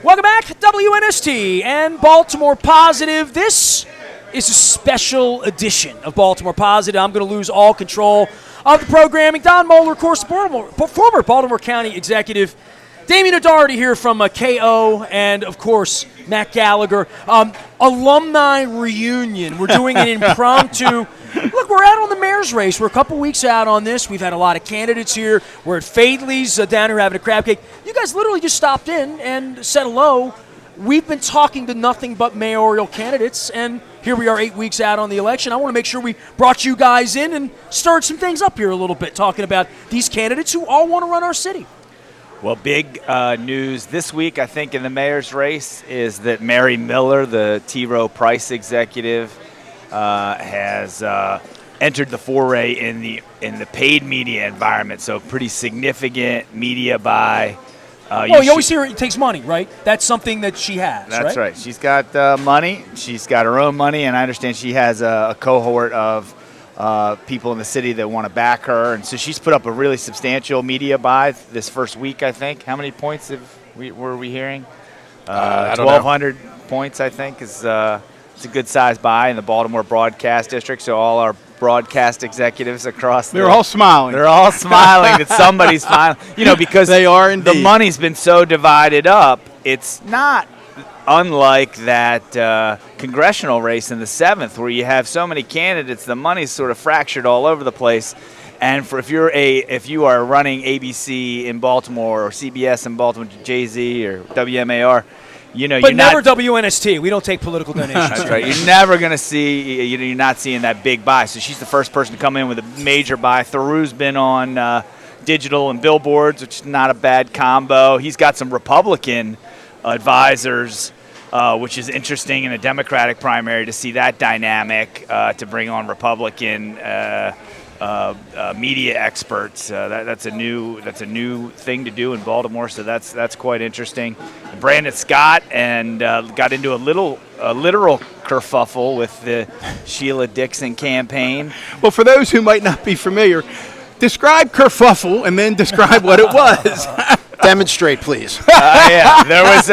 Welcome back, WNST and Baltimore Positive. This is a special edition of Baltimore Positive. I'm going to lose all control of the programming. Don Moeller, of course, former Baltimore County executive. Damian here from KO, and, of course, Matt Gallagher. Alumni reunion. We're doing an impromptu. Look, we're out on the mayor's race. We're a couple weeks out on this. We've had a lot of candidates here. We're at Fadley's down here having a crab cake. You guys literally just stopped in and said hello. We've been talking to nothing but mayoral candidates, and here we are 8 weeks out on the election. I want to make sure we brought you guys in and stirred some things up here a little bit, talking about these candidates who all want to run our city. Well, big news this week, I think, in the mayor's race is that Mary Miller, the T. Rowe Price executive, has entered the foray in the paid media environment. So pretty significant media buy. You always hear it takes money, right? That's something that she has, That's right. She's got money. She's got her own money, and I understand she has a cohort of people in the city that want to back her. And so she's put up a really substantial media buy this first week, I think. How many points were we hearing? 1,200 points, I think, is it's a good-sized buy in the Baltimore broadcast district. So all our broadcast executives across They're all smiling. They're all smiling that somebody's smiling. You know, because they are indeed. The money's been so divided up. It's not unlike that congressional race in the 7th where you have so many candidates, the money's sort of fractured all over the place. And if you are running ABC in Baltimore or CBS in Baltimore, JZ or WMAR, you know, but never WNST. We don't take political donations. That's right. You're never going to see. You're not seeing that big buy. So she's the first person to come in with a major buy. Theroux's been on digital and billboards, which is not a bad combo. He's got some Republican advisors, which is interesting in a Democratic primary to see that dynamic, to bring on Republican media experts. That's a new thing to do in Baltimore, so that's quite interesting. Brandon Scott got into a literal kerfuffle with the Sheila Dixon campaign. Well, for those who might not be familiar, describe kerfuffle and then describe what it was. Demonstrate, please. Yeah, there was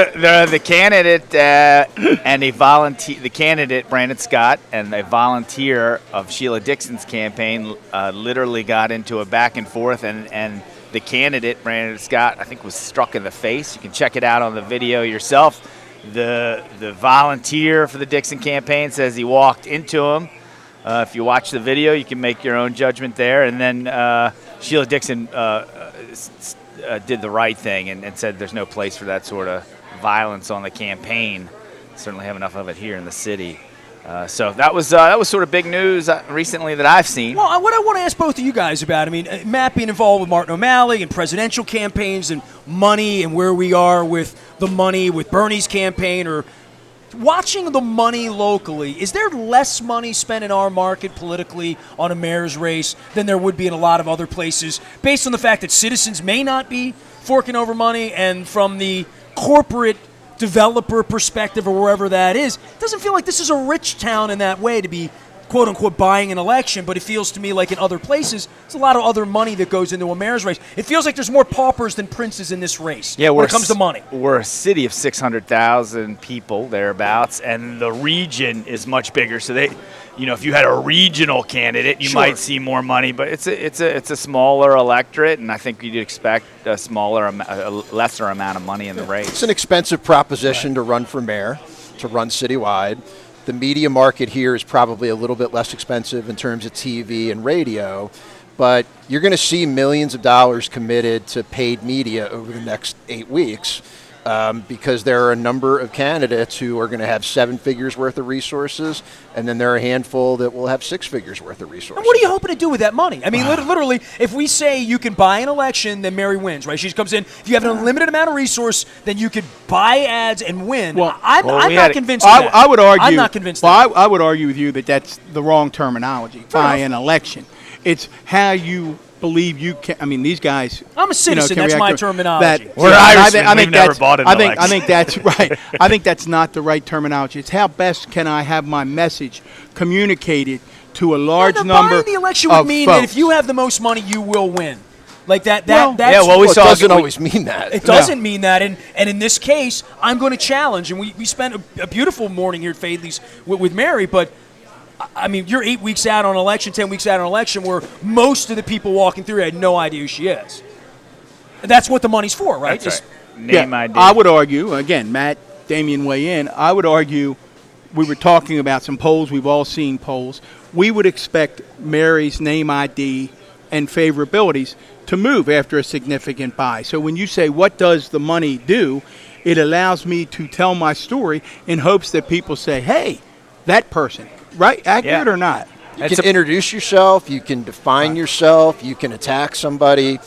the candidate and a volunteer. The candidate Brandon Scott and a volunteer of Sheila Dixon's campaign literally got into a back and forth, and the candidate Brandon Scott, I think, was struck in the face. You can check it out on the video yourself. The volunteer for the Dixon campaign says he walked into him. If you watch the video, you can make your own judgment there. And then Sheila Dixon did the right thing and said there's no place for that sort of violence on the campaign. Certainly have enough of it here in the city. So that was sort of big news recently that I've seen. Well, what I want to ask both of you guys about, I mean, Matt being involved with Martin O'Malley and presidential campaigns and money and where we are with the money with Bernie's campaign, or watching the money locally, is there less money spent in our market politically on a mayor's race than there would be in a lot of other places, based on the fact that citizens may not be forking over money, and from the corporate developer perspective or wherever that is, it doesn't feel like this is a rich town in that way to be quote-unquote buying an election, but it feels to me like in other places, there's a lot of other money that goes into a mayor's race. It feels like there's more paupers than princes in this race when it comes to money. We're a city of 600,000 people, thereabouts, and the region is much bigger. So if you had a regional candidate, you might see more money, but it's a smaller electorate, and I think you'd expect a lesser amount of money in the race. It's an expensive proposition to run for mayor, to run citywide. The media market here is probably a little bit less expensive in terms of TV and radio, but you're going to see millions of dollars committed to paid media over the next 8 weeks because there are a number of candidates who are going to have 7 figures worth of resources, and then there are a handful that will have 6 figures worth of resources. And what are you hoping to do with that money? I mean, literally, if we say you can buy an election, then Mary wins, right? She comes in. If you have an unlimited amount of resource, then you could buy ads and win. Well, I'm not convinced of that. I would argue. I'm not convinced of that. Well, I would argue with you that that's the wrong terminology. Buy an election. It's how you believe you can. I mean, these guys. I'm a citizen. That's my terminology. We're Irishmen. We've never bought an election. I think that's right. I think that's not the right terminology. It's how best can I have my message communicated to a large number buying the election would mean folks. that if you have the most money, you will win. Like that. Well, That's yeah, well, Well, it saw- doesn't always mean that. It doesn't mean that, and in this case, I'm going to challenge, and we spent a beautiful morning here at Fadley's with Mary, but, I mean, you're 8 weeks out on election, 10 weeks out on election, where most of the people walking through had no idea who she is. And that's what the money's for, right? That's right. Name ID. I would argue, again, Matt, Damian weigh in, I would argue we were talking about some polls. We've all seen polls. We would expect Mary's name ID and favorabilities to move after a significant buy. So when you say, what does the money do, it allows me to tell my story in hopes that people say, hey, that person, right? Accurate Yeah. or not? You can introduce yourself, you can define yourself, you can attack somebody.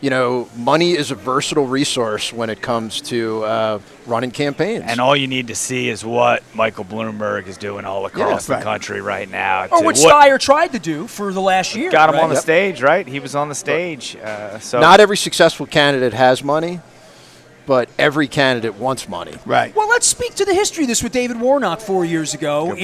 You know, money is a versatile resource when it comes to running campaigns. And all you need to see is what Michael Bloomberg is doing all across the right. country right now. Or what Steyer tried to do for the last year. Got him right? on the stage, right? He was on the stage. So Not every successful candidate has money, but every candidate wants money. Right. Well, let's speak to the history of this with David Warnock 4 years ago.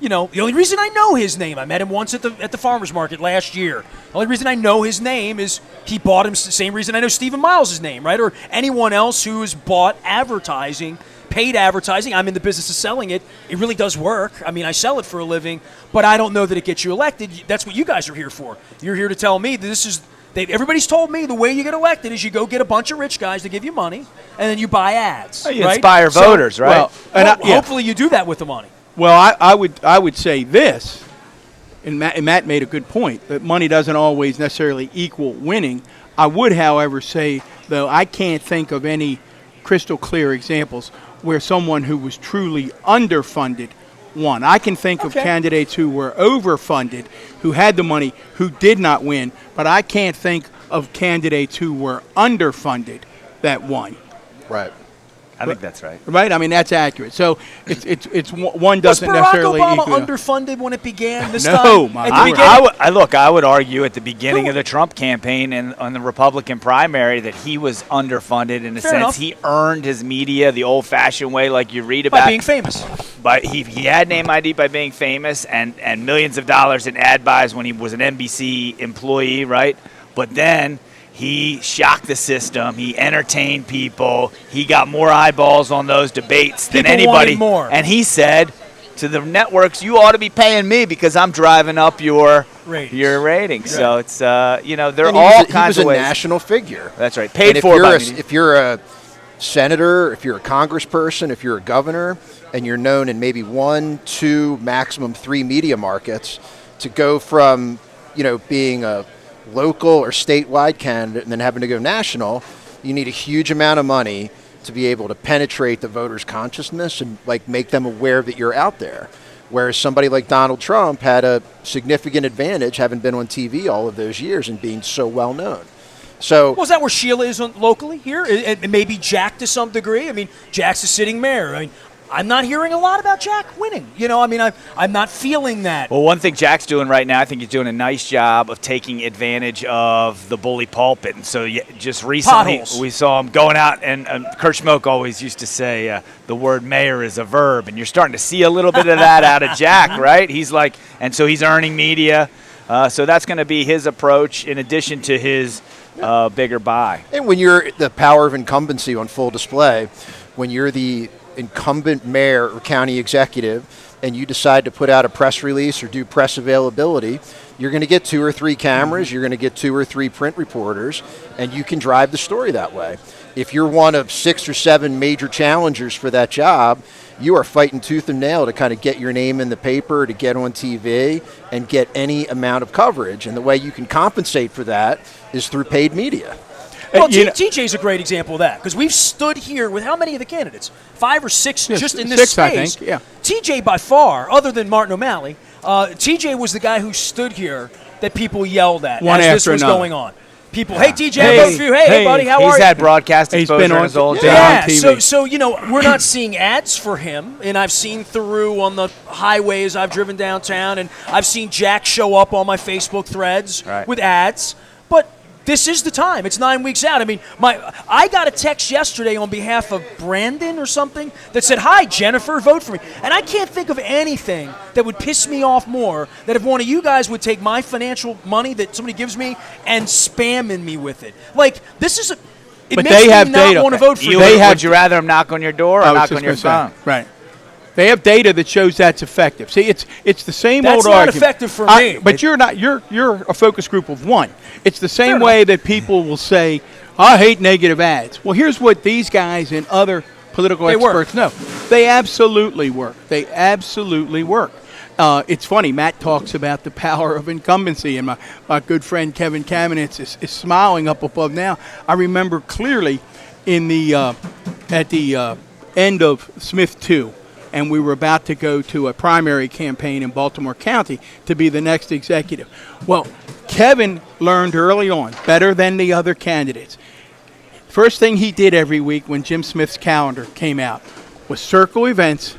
You know, the only reason I know his name, I met him once at the farmer's market last year. The only reason I know his name is he bought him. The same reason I know Stephen Miles' name, right? Or anyone else who has bought advertising, paid advertising. I'm in the business of selling it. It really does work. I mean, I sell it for a living, but I don't know that it gets you elected. That's what you guys are here for. You're here to tell me that this is. Everybody's told me the way you get elected is you go get a bunch of rich guys to give you money, and then you buy ads. you right? inspire voters, right? Well, Hopefully you do that with the money. Well, I would say this, and Matt made a good point, that money doesn't always necessarily equal winning. I would, however, say, though, I can't think of any crystal clear examples where someone who was truly underfunded won. I can think of candidates who were overfunded, who had the money, who did not win, but I can't think of candidates who were underfunded that won. Right. I think that's right. Right? I mean, that's accurate. So it's one doesn't Was Barack necessarily Obama equal. underfunded when it began this No, time? my At the word. beginning? I would argue at the beginning of the Trump campaign and on the Republican primary that he was underfunded in a Fair sense. enough. He earned his media the old-fashioned way, like you read By about. being famous. But he had name ID by being famous and millions of dollars in ad buys when he was an NBC employee, right? But then he shocked the system. He entertained people. He got more eyeballs on those debates than People anybody. wanted more. And he said to the networks, "You ought to be paying me because I'm driving up your ratings." So it's you know, they're And all he kinds was of a ways. national figure. That's right. Paid And for by if you're a senator, if you're a congressperson, if you're a governor, and you're known in maybe 1, 2, maximum 3 media markets, to go from, you know, being a local or statewide candidate and then having to go national, you need a huge amount of money to be able to penetrate the voters' consciousness and like make them aware that you're out there. Whereas somebody like Donald Trump had a significant advantage having been on TV all of those years and being so well known. So, Well, is that where Sheila is locally here? And maybe Jack to some degree? I mean, Jack's a sitting mayor. I mean, I'm not hearing a lot about Jack winning. You know, I mean, I'm not feeling that. Well, one thing Jack's doing right now, I think he's doing a nice job of taking advantage of the bully pulpit. And so just recently Potholes. we saw him going out, and Kurt Schmoke always used to say the word mayor is a verb. And you're starting to see a little bit of that out of Jack, right? He's like, and so he's earning media. So that's going to be his approach in addition to his bigger buy. and when you're the power of incumbency on full display, when you're the incumbent mayor or county executive and you decide to put out a press release or do press availability, you're going to get 2 or 3 cameras, you're going to get 2 or 3 print reporters, and you can drive the story that way. If you're one of 6 or 7 major challengers for that job, you are fighting tooth and nail to kind of get your name in the paper, to get on TV, and get any amount of coverage. And the way you can compensate for that is through paid media. Well, You know- TJ's a great example of that because we've stood here with how many of the candidates? 5 or 6 Yes, just in this 6, I space. think, yeah. TJ by far, other than Martin O'Malley, TJ was the guy who stood here that people yelled at One as this after was another. going on. People, hey TJ, I voted for you. Hey buddy, how are He's you? had broadcast He's exposure been on his whole yeah. job. Yeah, on TV. so you know, we're not seeing ads for him, and I've seen through on the highways I've driven downtown, and I've seen Jack show up on my Facebook threads Right. with ads. But this is the time. It's 9 weeks out. I mean, I got a text yesterday on behalf of Brandon or something that said, "Hi, Jennifer, vote for me." And I can't think of anything that would piss me off more than if one of you guys would take my financial money that somebody gives me and spamming me with it. Like, this is it But makes they me have not data. want to vote for you. Would you rather them knock on your door or I was knock just on your gonna phone? say, right. They have data that shows that's effective. See, it's the same That's old not argument. effective for me. But you're not. You're a focus group of one. It's the same Fair way that people will say, "I hate negative ads." Well, here's what these guys and other political They work. experts know. They absolutely work. They absolutely work. It's funny. Matt talks about the power of incumbency, and my good friend Kevin Kamenetz is smiling up above now. I remember clearly in the at the end of Smith 2. And we were about to go to a primary campaign in Baltimore County to be the next executive. Well, Kevin learned early on, better than the other candidates. First thing he did every week when Jim Smith's calendar came out was circle events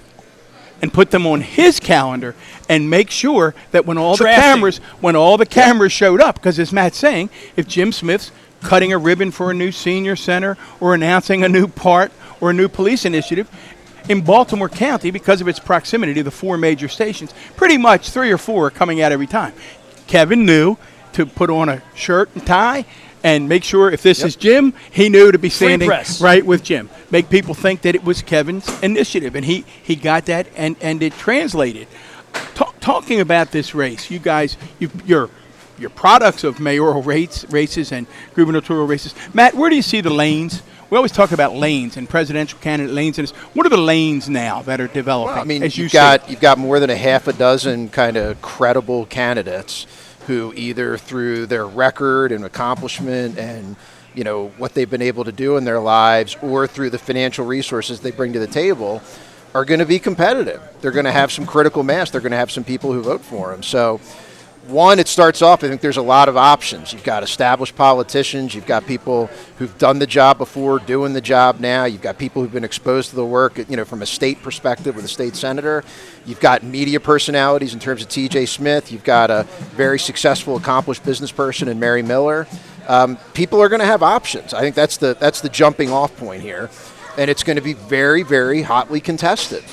and put them on his calendar and make sure that when all the cameras showed up, because as Matt's saying, if Jim Smith's cutting a ribbon for a new senior center or announcing a new part or a new police initiative, in Baltimore County, because of its proximity to the 4 major stations, pretty much 3 or 4 are coming out every time. Kevin knew to put on a shirt and tie and make sure if this is Jim, he knew to be standing right with Jim. Make people think that it was Kevin's initiative, and he got that, and it translated. Talking about this race, you guys, you're products of mayoral races and gubernatorial races. Matt, where do you see the lanes? We always talk about lanes and presidential candidate lanes. And what are the lanes now that are developing? Well, I mean, as you've got more than a half a dozen kind of credible candidates who either through their record and accomplishment and what they've been able to do in their lives or through the financial resources they bring to the table are going to be competitive. They're going to have some critical mass. They're going to have some people who vote for them. So one, it starts off, I think there's a lot of options. You've got established politicians. You've got people who've done the job before, doing the job now. You've got people who've been exposed to the work, from a state perspective with a state senator. You've got media personalities in terms of T.J. Smith. You've got a very successful, accomplished business person in Mary Miller. People are going to have options. I think that's the jumping off point here. And it's going to be very, very hotly contested.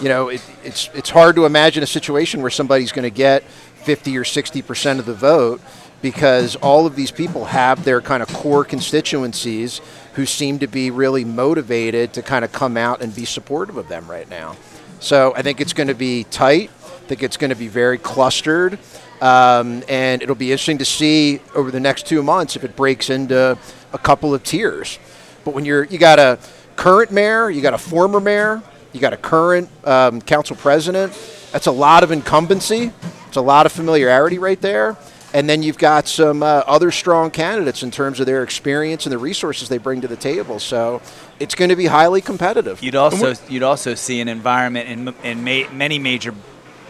It's hard to imagine a situation where somebody's going to get 50 or 60% of the vote because all of these people have their kind of core constituencies who seem to be really motivated to kind of come out and be supportive of them right now. So I think it's going to be tight. I think it's going to be very clustered. And it'll be interesting to see over the next 2 months if it breaks into a couple of tiers. But when you got a current mayor, you got a former mayor, you got a current council president. That's a lot of incumbency. It's a lot of familiarity right there. And then you've got some other strong candidates in terms of their experience and the resources they bring to the table. So it's going to be highly competitive. You'd also see an environment in many major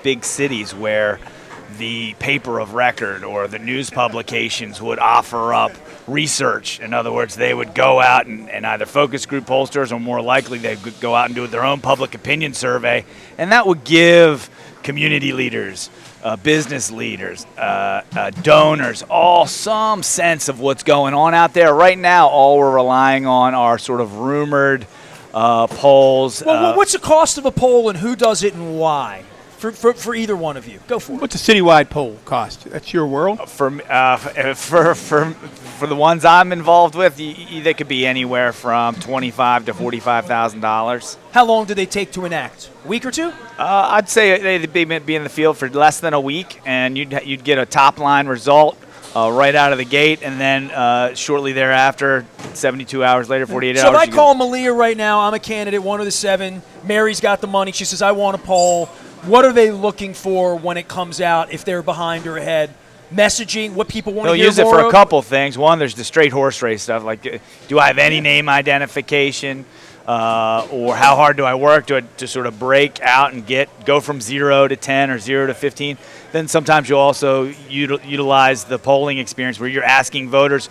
big cities where the paper of record or the news publications would offer up research. In other words, they would go out and either focus group pollsters or more likely they would go out and do their own public opinion survey. And that would give community leaders, business leaders, donors, all some sense of what's going on out there. Right now, all we're relying on are sort of rumored polls. Well, what's the cost of a poll and who does it and why? For either one of you, go for it. What's a citywide poll cost? That's your world. For the ones I'm involved with, they could be anywhere from $25,000 to $45,000. How long do they take to enact? A week or two? I'd say they'd be in the field for less than a week, and you'd get a top line result right out of the gate, and then shortly thereafter, 72 hours later, 48 hours. So if I call Malia right now, I'm a candidate, one of the 7. Mary's got the money. She says, I want a poll. What are they looking for when it comes out, if they're behind or ahead? Messaging, what people want to hear more of? They'll use it for a couple things. One, there's the straight horse race stuff, like do I have any name identification? or how hard do I work to sort of break out and go from 0 to 10 or 0 to 15. Then sometimes you'll also utilize the polling experience where you're asking voters,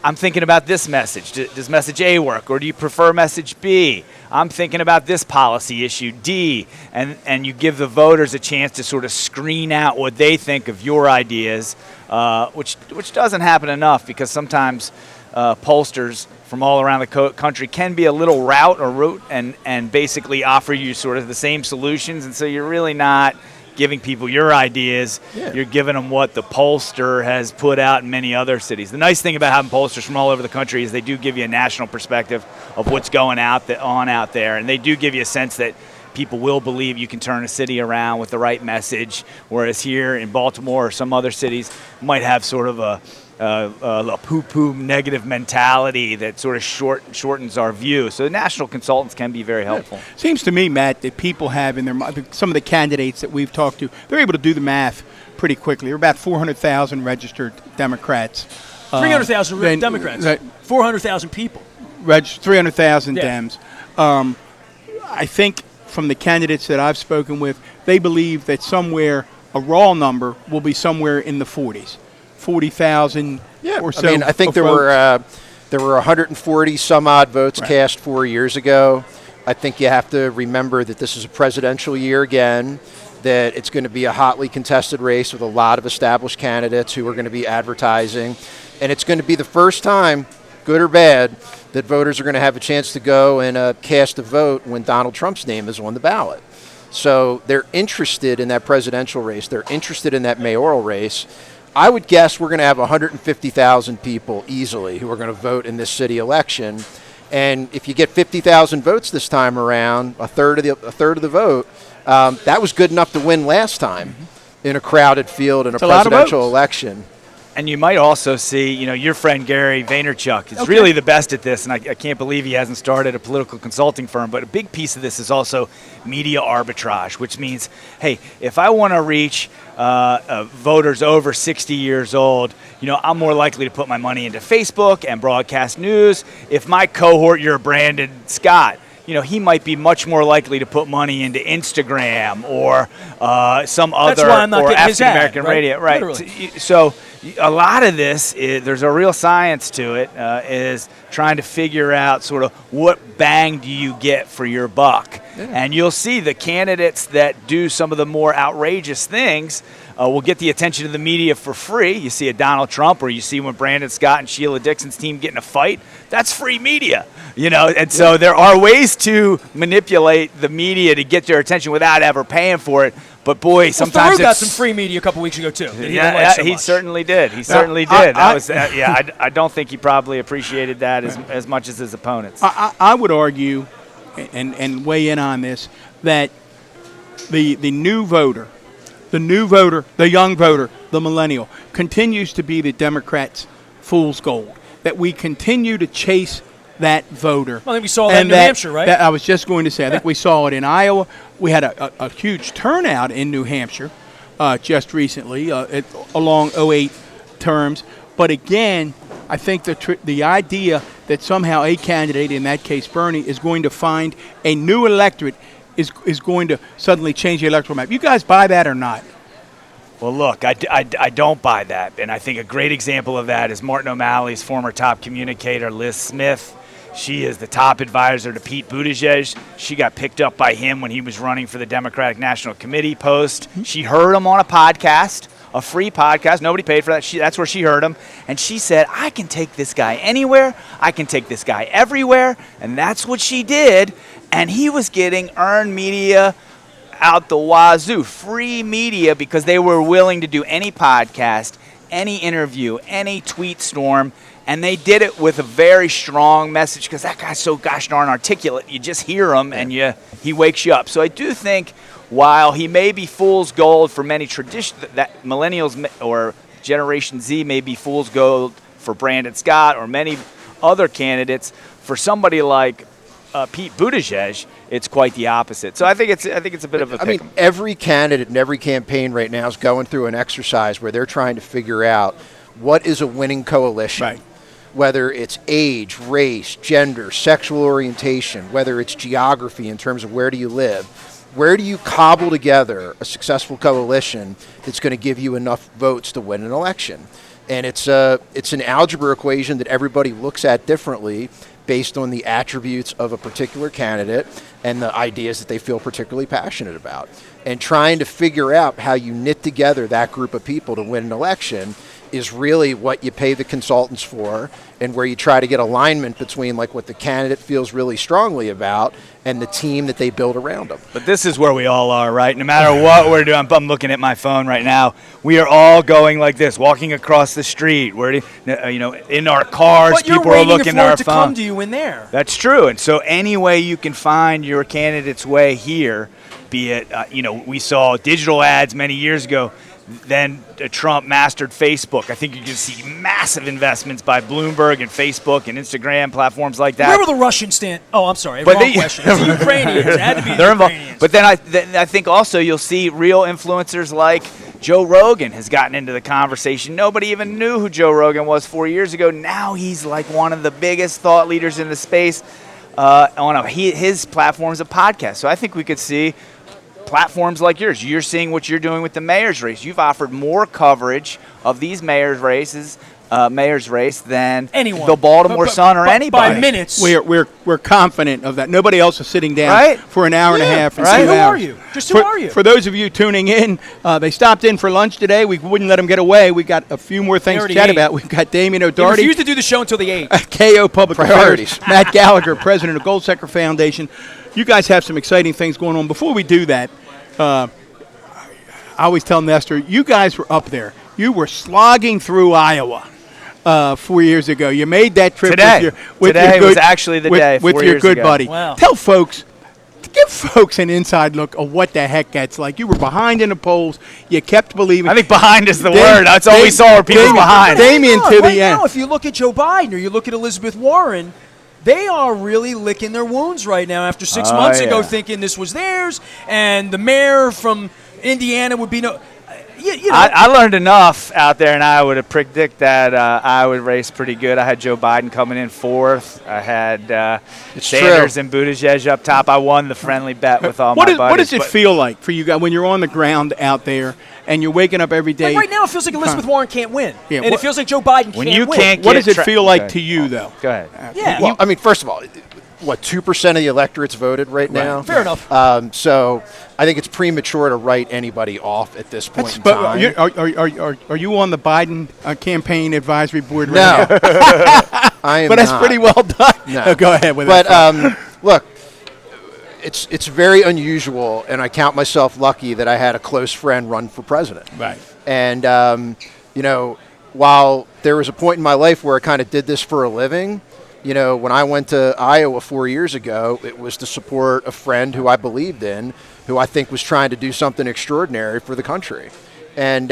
I'm thinking about this message. Does message A work, or do you prefer message B? I'm thinking about this policy issue, D. And you give the voters a chance to sort of screen out what they think of your ideas, which doesn't happen enough, because sometimes pollsters from all around the country can be a little rote and basically offer you sort of the same solutions. And so you're really not giving people your ideas. Yeah. You're giving them what the pollster has put out in many other cities. The nice thing about having pollsters from all over the country is they do give you a national perspective of what's going out there, and they do give you a sense that people will believe you can turn a city around with the right message, whereas here in Baltimore or some other cities might have sort of a poo-poo negative mentality that sort of shortens our view. So the national consultants can be very helpful. Yeah. Seems to me, Matt, that people have in their mind, some of the candidates that we've talked to, they're able to do the math pretty quickly. There are about 400,000 registered Democrats. 300,000 Democrats. 400,000 people. 300,000 yeah. Dems. I think from the candidates that I've spoken with, they believe that somewhere a raw number will be somewhere in the 40s. 40,000 or so. I mean, I think there were 140 some odd votes cast 4 years ago. I think you have to remember that this is a presidential year again, that it's going to be a hotly contested race with a lot of established candidates who are going to be advertising. And it's going to be the first time, good or bad, that voters are going to have a chance to go and cast a vote when Donald Trump's name is on the ballot. So they're interested in that presidential race. They're interested in that mayoral race. I would guess we're going to have 150,000 people easily who are going to vote in this city election. And if you get 50,000 votes this time around, a third of the vote, that was good enough to win last time in a crowded field in a presidential election. And you might also see, your friend Gary Vaynerchuk is really the best at this, and I can't believe he hasn't started a political consulting firm. But a big piece of this is also media arbitrage, which means, hey, if I want to reach voters over 60 years old, I'm more likely to put my money into Facebook and broadcast news. If my cohort, you're Brandon Scott, he might be much more likely to put money into Instagram or some other or African American radio. Right. So a lot of this, there's a real science to it, is trying to figure out sort of what bang do you get for your buck. Yeah. And you'll see the candidates that do some of the more outrageous things will get the attention of the media for free. You see a Donald Trump, or you see when Brandon Scott and Sheila Dixon's team get in a fight, that's free media, And so there are ways to manipulate the media to get their attention without ever paying for it. But boy, sometimes Farouk got some free media a couple weeks ago too. He certainly did. He certainly did. I don't think he probably appreciated that as much as his opponents. I would argue, and weigh in on this, that the new voter, the young voter, the millennial, continues to be the Democrats' fool's gold. That we continue to chase that voter. Well, I think we saw that in New Hampshire, right? I was just going to say, I think we saw it in Iowa. We had a huge turnout in New Hampshire just recently along 08 terms. But again, I think the idea that somehow a candidate, in that case Bernie, is going to find a new electorate is going to suddenly change the electoral map. You guys buy that or not? Well, look, I don't buy that. And I think a great example of that is Martin O'Malley's former top communicator, Liz Smith. She is the top advisor to Pete Buttigieg. She got picked up by him when he was running for the Democratic National Committee post. She heard him on a podcast, a free podcast. Nobody paid for that. That's where she heard him. And she said, I can take this guy anywhere. I can take this guy everywhere. And that's what she did. And he was getting earned media out the wazoo, free media, because they were willing to do any podcast, any interview, any tweet storm. And they did it with a very strong message, because that guy's so gosh darn articulate. You just hear him and he wakes you up. So I do think while he may be fool's gold for many that millennials or Generation Z may be fool's gold for Brandon Scott or many other candidates, for somebody like Pete Buttigieg, it's quite the opposite. So I think it's a bit of a pick 'em. I mean, every candidate in every campaign right now is going through an exercise where they're trying to figure out what is a winning coalition. Right. whether it's age, race, gender, sexual orientation, whether it's geography in terms of where do you live, where do you cobble together a successful coalition that's going to give you enough votes to win an election? And it's an algebra equation that everybody looks at differently based on the attributes of a particular candidate and the ideas that they feel particularly passionate about. And trying to figure out how you knit together that group of people to win an election is really what you pay the consultants for, and where you try to get alignment between like what the candidate feels really strongly about and the team that they build around them. But this is where we all are, right? No matter what we're doing, I'm looking at my phone right now. We are all going like this, walking across the street. We're, in our cars, But you're people are waiting looking for at our it to phone. come to you in there. That's true. And so any way you can find your candidate's way here, be it, we saw digital ads many years ago. Then Trump mastered Facebook. I think you can see massive investments by Bloomberg and Facebook and Instagram platforms like that. Where were the Russians stand? Oh, I'm sorry. But Wrong question. It's the Ukrainians. It had to be the They're involved. Ukrainians. But then I think also you'll see real influencers like Joe Rogan has gotten into the conversation. Nobody even knew who Joe Rogan was 4 years ago. Now he's like one of the biggest thought leaders in the space on his platform is a podcast. So I think we could see platforms like yours. You're seeing what you're doing with the mayor's race. You've offered more coverage of these mayor's race than anyone, the Baltimore Sun or anybody. By minutes. We're confident of that. Nobody else is sitting down Right? for an hour and a half and right. 2 Who hours. are you? Just who are you? For those of you tuning in, they stopped in for lunch today. We wouldn't let them get away. We got a few more things to already chat ate. about. We've got Damian They O'Doherty, refused to do the show until they ate. KO Public Priorities. Affairs, Matt Gallagher, president of Goldsecker Foundation. You guys have some exciting things going on. Before we do that, I always tell Nestor, you guys were up there. You were slogging through Iowa 4 years ago. You made that trip Today. with Today your good, was actually the day 4 with your years good ago. buddy. Wow. Give folks an inside look of what the heck that's like. You were behind in the polls. You kept believing. I think behind is the Dam- word. That's all we Dam- saw were people Dam- behind. Damian Right to now, the right end. now, if you look at Joe Biden or you look at Elizabeth Warren, they are really licking their wounds right now after 6 months ago yeah. thinking this was theirs and the mayor from Indiana would be no. You know, I learned enough out there in Iowa to predict that I would race pretty good. I had Joe Biden coming in fourth. I had Sanders and Buttigieg up top. I won the friendly bet with all my buddies. What does it but- feel like for you guys when you're on the ground out there and you're waking up every day? like right now it feels like Elizabeth Warren can't win. Yeah, and it feels like Joe Biden When can't you win. can't What get does it feel like to you, though? Go ahead. Yeah. Well, I mean, first of all, what, 2% of the electorate's voted right now? Fair enough. So I think it's premature to write anybody off at this point in time. Are you on the Biden campaign advisory board right No. now? I am But that's not. pretty well done. No. Go ahead with But that. look, it's very unusual, and I count myself lucky that I had a close friend run for president. Right. And, while there was a point in my life where I kind of did this for a living, when I went to Iowa 4 years ago, it was to support a friend who I believed in, who I think was trying to do something extraordinary for the country. And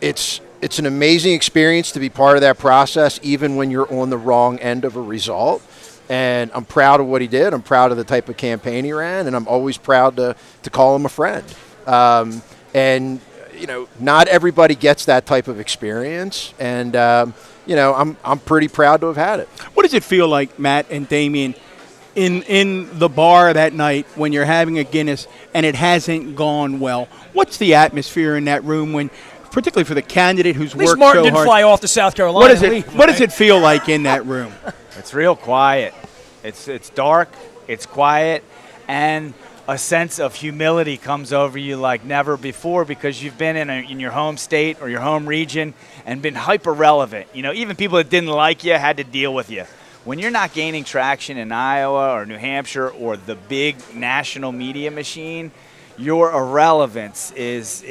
it's an amazing experience to be part of that process, even when you're on the wrong end of a result. And I'm proud of what he did. I'm proud of the type of campaign he ran, and I'm always proud to call him a friend. Not everybody gets that type of experience, and I'm pretty proud to have had it. What does it feel like, Matt and Damian, in the bar that night when you're having a Guinness and it hasn't gone well? What's the atmosphere in that room when, particularly for the candidate who's At least worked Martin so didn't hard? fly off to South Carolina. What does it feel like in that room? It's real quiet. It's dark. It's quiet, and a sense of humility comes over you like never before because you've been in your home state or your home region and been hyper relevant. Even people that didn't like you had to deal with you. When you're not gaining traction in Iowa or New Hampshire or the big national media machine, your irrelevance is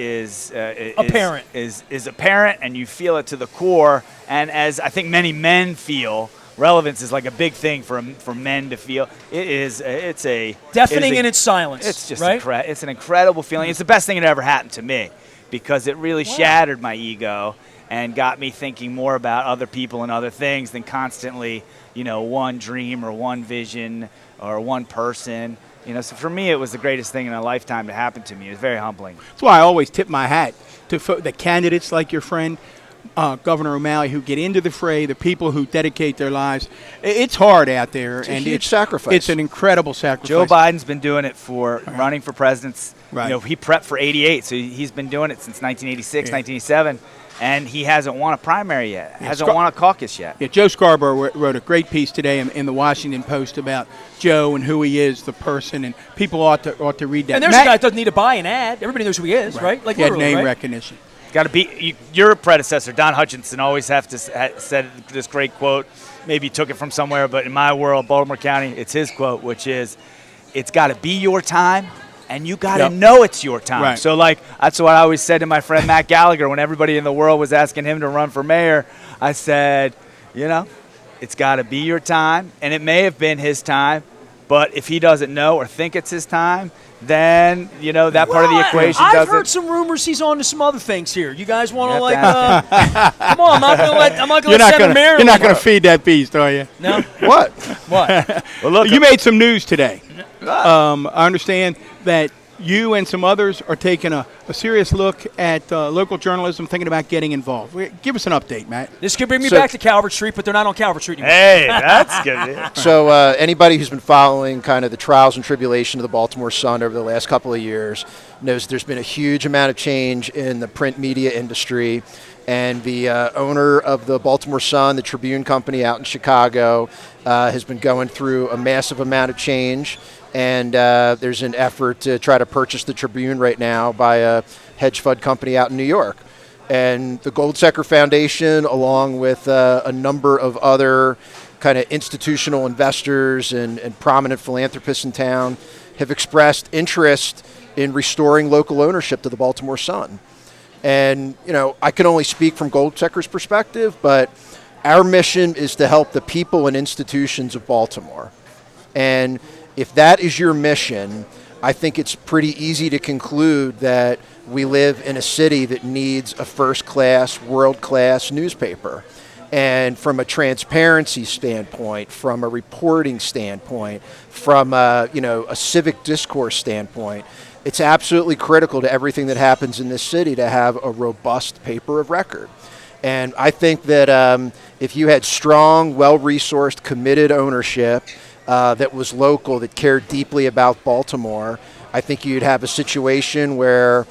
Apparent. Is apparent, and you feel it to the core. And as I think many men feel, relevance is like a big thing for men to feel. It's Deafening in its silence. It's just right? It's an incredible feeling. It's the best thing that ever happened to me because it really shattered my ego and got me thinking more about other people and other things than constantly, one dream or one vision or one person. So for me, it was the greatest thing in a lifetime to happen to me. It was very humbling. That's why I always tip my hat to the candidates like your friend Governor O'Malley who get into the fray, the people who dedicate their lives. It's hard out there. It's a huge sacrifice. It's an incredible sacrifice. Joe Biden's been doing it for running for president. Right. You know, he prepped for 88, so he's been doing it since 1986, 1987, and he hasn't won a primary yet. Hasn't won a caucus yet. Yeah, Joe Scarborough wrote a great piece today in the Washington Post about Joe and who he is, the person, and people ought to read that. And there's a guy that doesn't need to buy an ad. Everybody knows who he is, right? Like he had literally, name right? recognition. Got to be your predecessor, Don Hutchinson, always said this great quote. Maybe he took it from somewhere, but in my world, Baltimore County, it's his quote, which is, "It's got to be your time, and you got to know it's your time." Right. So, like, that's what I always said to my friend Matt Gallagher when everybody in the world was asking him to run for mayor. I said, you know, it's got to be your time, and it may have been his time, but if he doesn't know or think it's his time, then, you know, that part of the equation doesn't. I've heard some rumors he's on to some other things here. You guys want to, like, come on, I'm not going to let Senator Mayor. You're not going to feed that beast, are you? No? What? What? Well, look, You made some news today. I understand that you and some others are taking a serious look at local journalism, thinking about getting involved. Give us an update, Matt. This could bring me back to Calvert Street, but they're not on Calvert Street anymore. hey, that's good. So anybody who's been following kind of the trials and tribulation of the Baltimore Sun over the last couple of years knows there's been a huge amount of change in the print media industry. And the owner of the Baltimore Sun, the Tribune Company out in Chicago, has been going through a massive amount of change. And there's an effort to try to purchase the Tribune right now by a hedge fund company out in New York. And the Goldsecker Foundation, along with a number of other kind of institutional investors and prominent philanthropists in town, have expressed interest in restoring local ownership to the Baltimore Sun. And, you know, I can only speak from Goldsecker's perspective, but our mission is to help the people and institutions of Baltimore. And if that is your mission, I think it's pretty easy to conclude that we live in a city that needs a first-class, world-class newspaper. And from a transparency standpoint, from a reporting standpoint, from a civic discourse standpoint, it's absolutely critical to everything that happens in this city to have a robust paper of record. And I think that if you had strong, well-resourced, committed ownership that was local, that cared deeply about Baltimore, I think you'd have a situation where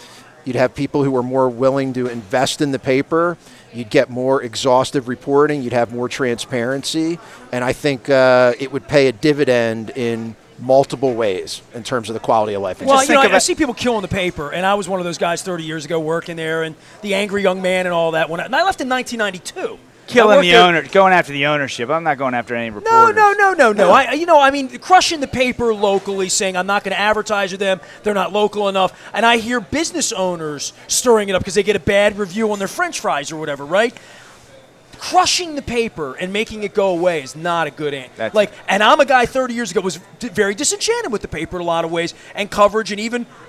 you'd have people who were more willing to invest in the paper. You'd get more exhaustive reporting. You'd have more transparency. And I think it would pay a dividend in multiple ways in terms of the quality of life. Well, I see people killing the paper, and I was one of those guys 30 years ago working there, and the angry young man and all that. And I left in 1992. Killing the owner, going after the ownership. I'm not going after any reporters. No. Crushing the paper locally, saying I'm not going to advertise with them. They're not local enough. And I hear business owners stirring it up because they get a bad review on their French fries or whatever, right? Crushing the paper and making it go away is not a good end. And I'm a guy 30 years ago was very disenchanted with the paper in a lot of ways and coverage and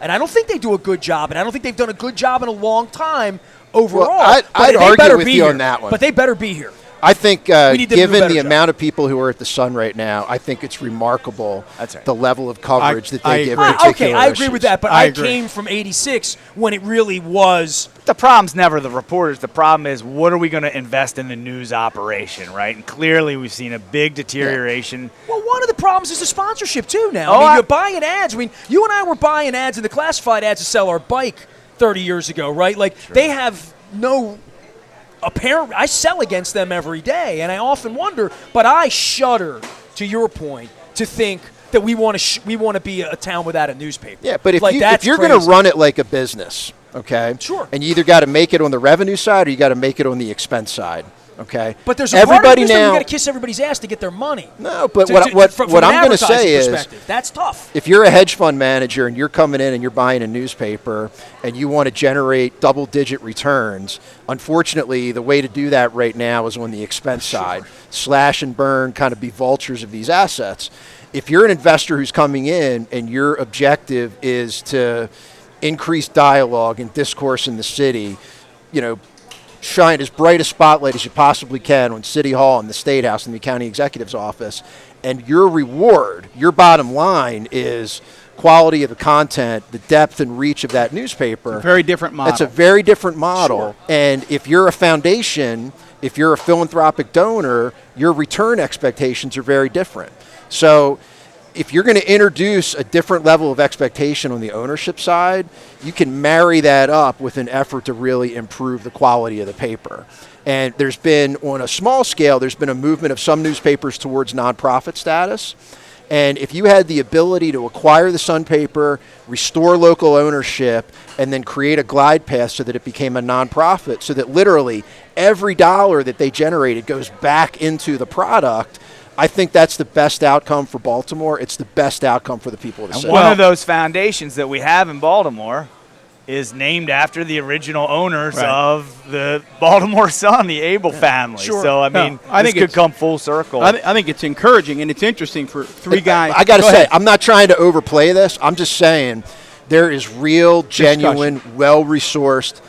I don't think they do a good job, and I don't think they've done a good job in a long time overall. Well, I'd argue with you on that one. But they better be here. I think given the amount of people who are at the Sun right now, I think it's remarkable the level of coverage that they give particular Okay, I agree with that, but I agree. came from 86 when it really was. The problem's never the reporters. The problem is, what are we going to invest in the news operation, right? And clearly we've seen a big deterioration. Well, one of the problems is the sponsorship, too, now. You're buying ads. You and I were buying ads in the classified ads to sell our bike 30 years ago, right? They have no apparent. I sell against them every day, and I often wonder, but I shudder, to your point, to think that we want to be a town without a newspaper. Yeah, but if you're going to run it like a business, okay? Sure. And you either got to make it on the revenue side or you got to make it on the expense side. Okay, but there's a part of this now, you got to kiss everybody's ass to get their money. No, but what I'm going to say is, that's tough. If you're a hedge fund manager and you're coming in and you're buying a newspaper and you want to generate double-digit returns, unfortunately, the way to do that right now is on the expense side. Slash and burn, kind of be vultures of these assets. If you're an investor who's coming in and your objective is to increase dialogue and discourse in the city, shine as bright a spotlight as you possibly can on City Hall and the State House and the County Executive's office, and your reward, your bottom line is quality of the content, the depth and reach of that newspaper. Very different model. It's a very different model. Sure. And if you're a foundation, if you're a philanthropic donor, your return expectations are very different. So if you're going to introduce a different level of expectation on the ownership side, you can marry that up with an effort to really improve the quality of the paper. And there's been, on a small scale, there's been a movement of some newspapers towards nonprofit status. And if you had the ability to acquire the Sun paper, restore local ownership, and then create a glide path so that it became a nonprofit, so that literally every dollar that they generated goes back into the product, I think that's the best outcome for Baltimore. It's the best outcome for the people of the and city. One of those foundations that we have in Baltimore is named after the original owners of the Baltimore Sun, the Abel family. Sure. So, I mean, I this think could come full circle. I think it's encouraging, and it's interesting for three guys. I got to say, ahead. I'm not trying to overplay this. I'm just saying there is real, genuine, well-resourced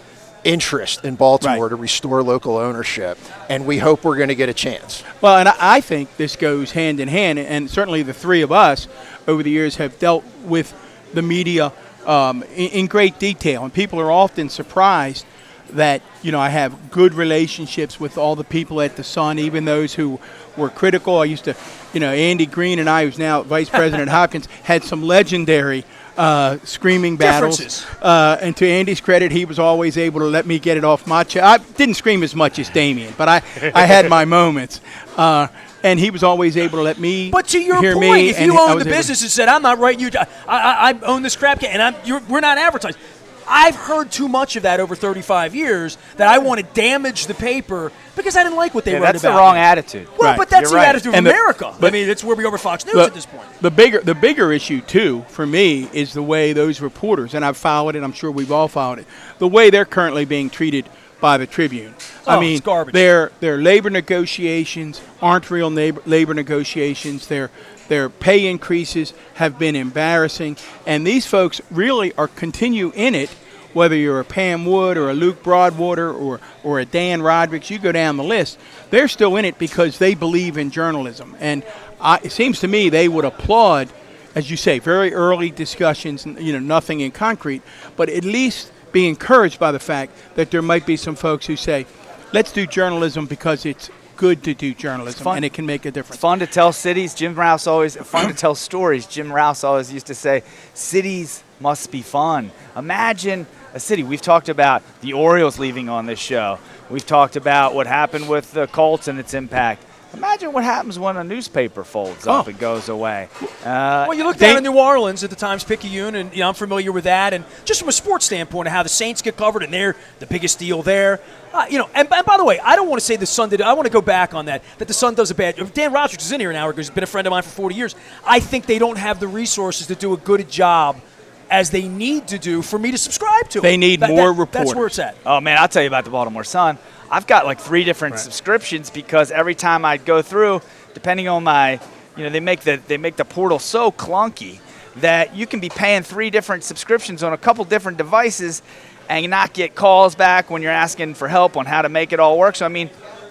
interest in Baltimore to restore local ownership, and we hope we're going to get a chance. Well, and I think this goes hand in hand, and certainly the three of us over the years have dealt with the media in great detail, and people are often surprised that, I have good relationships with all the people at the Sun, even those who were critical. I used to, Andy Green and I, who's now Vice President Hopkins, had some legendary screaming battles. And to Andy's credit, he was always able to let me get it off my chest. I didn't scream as much as Damian, but I had my moments. And he was always able to let me. But to your hear point, me, if you own the business and said, "I'm not writing you, I own this crap can," and we're not advertising. I've heard too much of that over 35 years that I want to damage the paper because I didn't like what they wrote about. That's the wrong attitude. Well, but that's You're the right. attitude of America. I mean, it's where we over Fox News at this point. The bigger issue, too, for me, is the way those reporters, and I've followed it, I'm sure we've all followed it, the way they're currently being treated by the Tribune. I mean, it's garbage. Their labor negotiations aren't real labor negotiations. Their pay increases have been embarrassing, and these folks really are continue in it, whether you're a Pam Wood or a Luke Broadwater or a Dan Rodrigues, you go down the list, they're still in it because they believe in journalism. And it seems to me they would applaud, as you say, very early discussions, nothing in concrete, but at least be encouraged by the fact that there might be some folks who say, let's do journalism because it's good to do journalism and it can make a difference. Fun to tell cities. Fun to tell stories. Jim Rouse always used to say, cities must be fun. Imagine a city. We've talked about the Orioles leaving on this show. We've talked about what happened with the Colts and its impact. Imagine what happens when a newspaper folds up and goes away. Well, you look down in New Orleans at the Times-Picayune, and I'm familiar with that. And just from a sports standpoint of how the Saints get covered, and they're the biggest deal there. And by the way, I don't want to say the Sun did. I want to go back on that the Sun does a bad. Dan Rodgers is in here an hour ago. He's been a friend of mine for 40 years. I think they don't have the resources to do a good job as they need to do for me to subscribe to. They need more reporters. That's where it's at. Oh man, I'll tell you about the Baltimore Sun. I've got like 3 different subscriptions because every time I go through, depending on my, they make the portal so clunky that you can be paying 3 different subscriptions on a couple different devices and not get calls back when you're asking for help on how to make it all work. So I mean,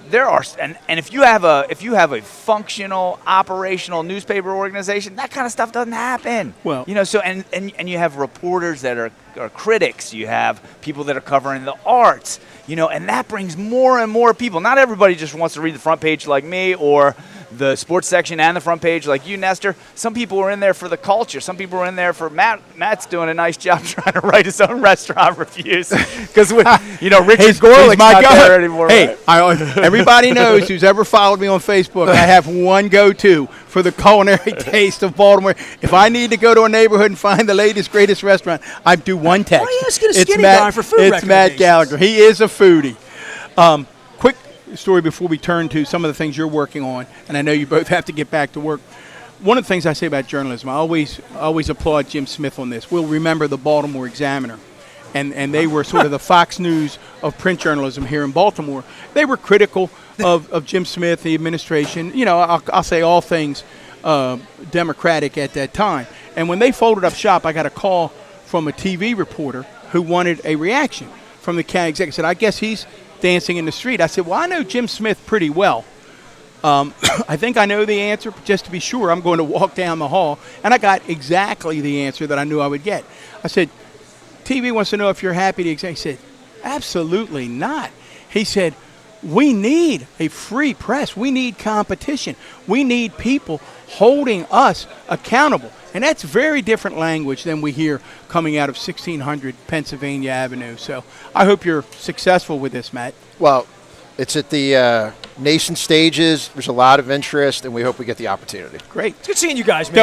there are, and if you have a functional, operational newspaper organization, that kind of stuff doesn't happen. Well, so and you have reporters that are critics. You have people that are covering the arts. And that brings more and more people. Not everybody just wants to read the front page like me or the sports section and the front page like you, Nestor. Some people are in there for the culture. Some people are in there for Matt. Matt's doing a nice job trying to write his own restaurant reviews because Richard Gorlick's not there anymore. Hey, right? Everybody knows who's ever followed me on Facebook. I have one go-to for the culinary taste of Baltimore. If I need to go to a neighborhood and find the latest, greatest restaurant, I do one text. Why are you asking a skinny guy for food It's Matt Gallagher. He is a foodie. Quick story before we turn to some of the things you're working on, and I know you both have to get back to work. One of the things I say about journalism, I always applaud Jim Smith on this. We'll remember the Baltimore Examiner, and they were sort of the Fox News of print journalism here in Baltimore. They were critical of Jim Smith, the administration. I'll say all things Democratic at that time. And when they folded up shop, I got a call from a TV reporter who wanted a reaction from the county executive. Said, I guess he's dancing in the street. I said, well, I know Jim Smith pretty well. I think I know the answer, but just to be sure, I'm going to walk down the hall. And I got exactly the answer that I knew I would get. I said, TV wants to know if you're happy to examine. He said, absolutely not. He said, we need a free press. We need competition. We need people holding us accountable. And that's very different language than we hear coming out of 1600 Pennsylvania Avenue. So I hope you're successful with this, Matt. Well, it's at the nascent stages. There's a lot of interest, and we hope we get the opportunity. Great. It's good seeing you guys, man.